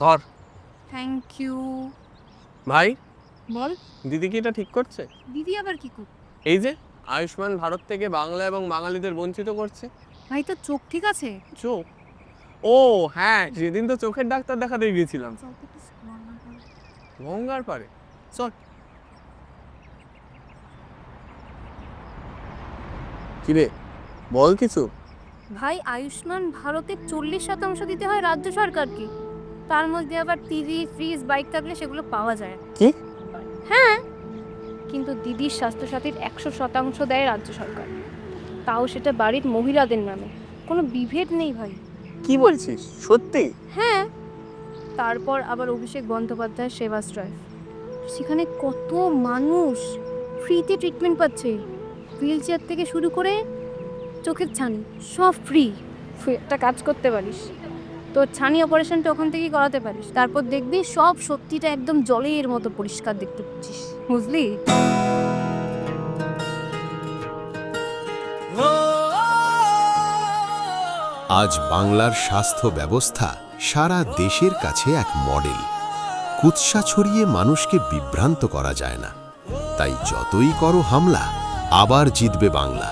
ধর। Thank you. ভাই, বল। দিদি কি এটা ঠিক করছে? দিদি আবার কি কর? এই যে আয়ুষ্মান ভারত থেকে বাংলা এবং বাঙালিদের বঞ্চিত করছে। ভাই তোর চোখ ঠিক আছে? চোখ? ও হ্যাঁ, সেদিন তো চোখের ডাক্তার দেখাতে গিয়েছিলাম। গঙ্গার পাড়ে চল। কিরে, বল কিছু। ভাই আয়ুষ্মান ভারতে 40% দিতে হয় রাজ্য সরকারকে, তার মধ্যে আবার টিভি ফ্রিজ বাইক থাকলে সেগুলো পাওয়া যায়। কি? হ্যাঁ, কিন্তু দিদির স্বাস্থ্যসাথীর 100% দেয় রাজ্য সরকার, তাও সেটা বাড়ির মহিলাদের নামে। কোনো বিভেদ নেই ভাই। কি বলছিস, সত্যি? হ্যাঁ, তারপর আবার অভিষেক বন্দ্যোপাধ্যায়ের সেবাশ্রয়, সেখানে কত মানুষ ফ্রিতে ট্রিটমেন্ট পাচ্ছে, হুইল চেয়ার থেকে শুরু করে চোখের ছানি সব ফ্রি। তুই একটা কাজ করতে পারিস, তোর ছানি অপারেশনটা ওখান থেকেই করাতে পারিস, তারপর দেখবি সব সত্যিটা একদম জলের মতো পরিষ্কার দেখতে পাচ্ছিস, বুঝলি? আজ বাংলার স্বাস্থ্য ব্যবস্থা সারা দেশের কাছে এক মডেল। কুৎসা ছড়িয়ে মানুষকে বিভ্রান্ত করা যায় না, তাই যতই করো হামলা, আবার জিতবে বাংলা।